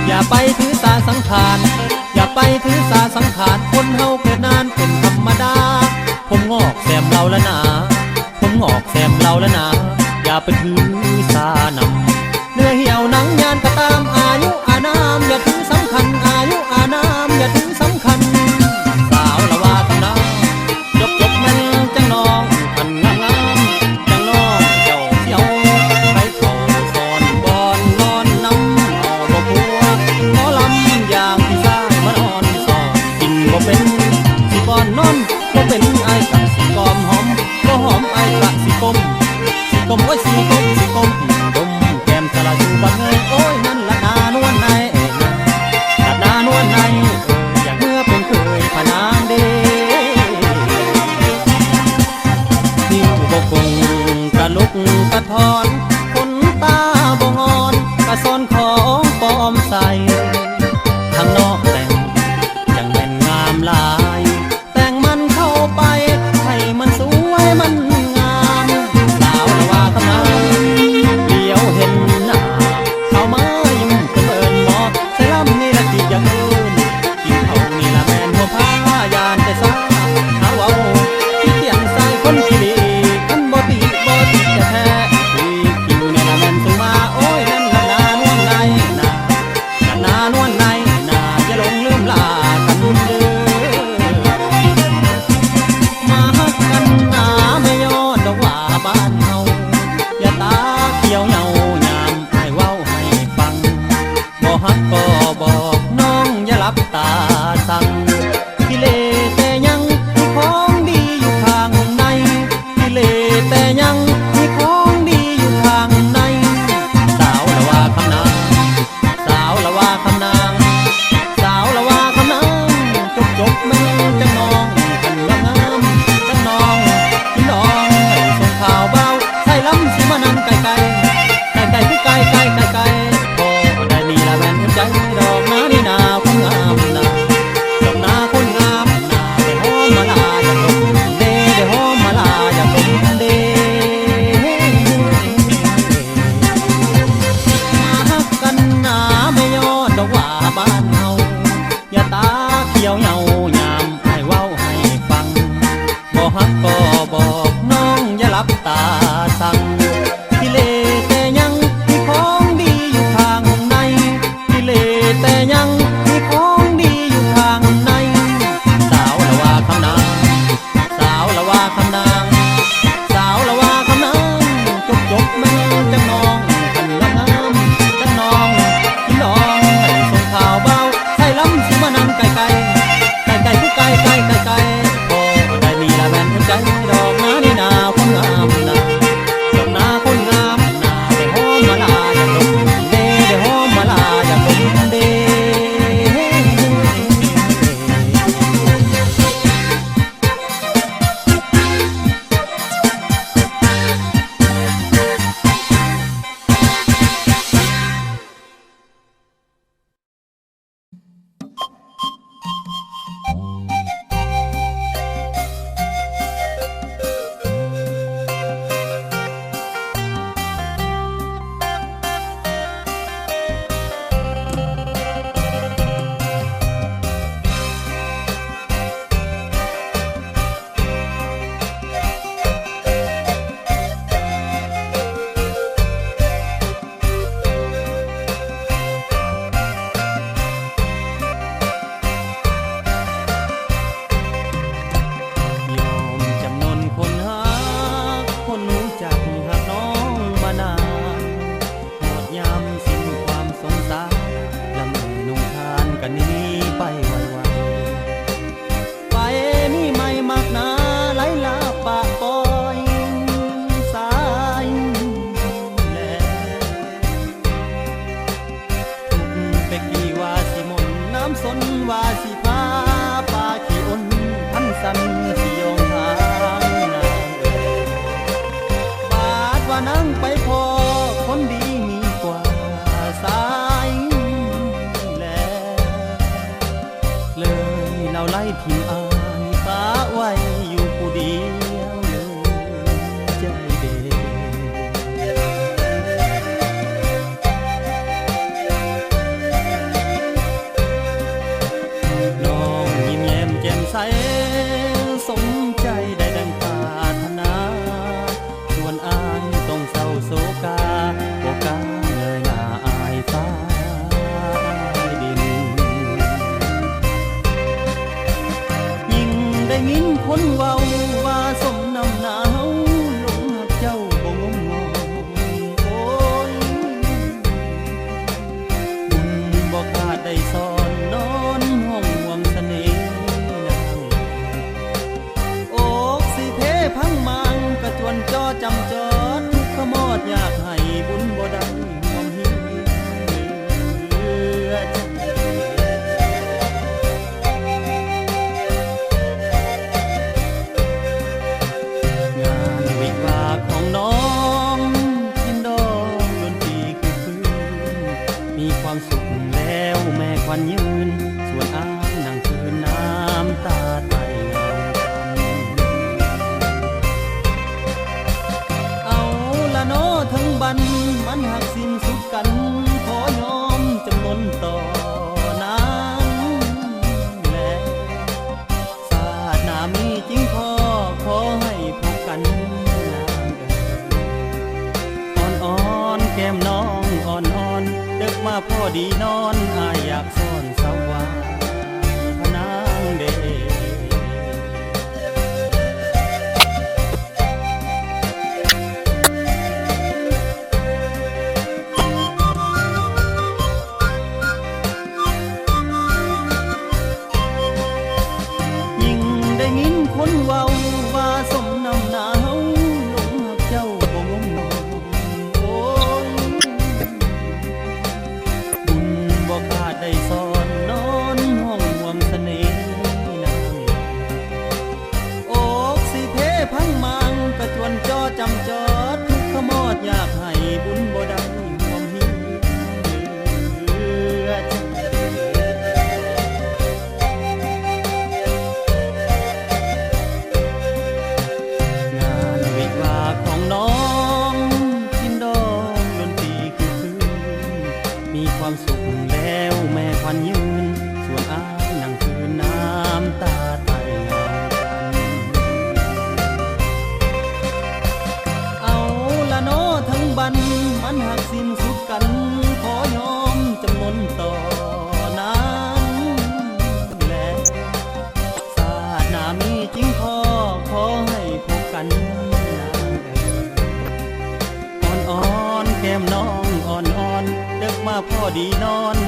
อย่าไปถือสาสังขารอย่าไปถือสาสังขารคนเฮาเกิดนานเป็นธรรมดาผมงอกแซมเราแล้วนะผมงอกแซมเราแล้วนะอย่าไปถือสานำเนื้อเหี่ยวหนังยานก็ตามอายุอานามอย่าถือสำคัญอายุอานามอย่าถือสำคัญสาวละว่ากันนะจบแม่นจังน้องคันงามจังน้องเจ้าเที่ยวไปเข้าสอนบอนนอนน้ำเอาบ่พัวหมอลำอย่างที่สร้างมันอ่อนสอนกินบ่เป็นสิบอนนอนบ่เป็นไอ้กะสิกอมหอมบ่หอมไอ้กะสิกลมโอ้ยสิกลมดมแก้มสละอยู่บัดเงยโอ้ยนั่นละนานวลในละนานวลในอย่างเมื่อเป็นเคยพนางเดนิ้วบ่คงกะลุกกะทอนคนตาบ่งอนกะซ้อนของปลอมใส่ทางนอกแต่งจังแม่นงามหลายแต่งมันเข้าไปให้มันสวยมันงามสาวละว่าคำนั้นเรี คนเว้าว่าสมน้ำหนาวหลงหักเจ้าบ่งมงอยโอ้ยบุญบ่ขาดได้สอนนอนห้องห่วงเสน่ห์นางอกสิเพพังมังกระจวนจอจำจอดทุกขมอดอยากให้บุญบ่ได้ห่วงหิวใจของน้องกินดองดนตรีคือคืนมีความสุขแล้วแม่ควันยืนส่วนอ้างนั่งคืนน้ำตาไตเงาเอาละโนทั้งบันมันหักสิ้นสุดกันขอยอมจำนนต่อนางแลศาสนามีจริงขอให้พบกันแก้มน้องอ่อนๆเดึกมาพอดีนอนอายอยากซ่อนสวาพนางเดยิ่งได้ยินคนเว้าว่าสมน้ำหนาวหลงหักเจ้าบ่งมงอยได้สอนนอนห้องห่วงเสน่ห์นางอกสิเพพังมังกระจวนจอจำจอดทุกขมอดอยากให้บุญบ่ได้ห่วงหิวงานวิวาของน้องกินดองดนตรีคือคืนมีความสุขแล้วแม่ควันยืนส่วนอ้างนั่งคืนน้ำตาไตเงาเอาละโนทั้งบันมันหักสิ้นสุดกันขอยอมจำนนต่อนางแลศาสนามีจริงขอให้พบกันนางอ่อนแก้มน้องอ่อนๆเดึกมาพอดีนอน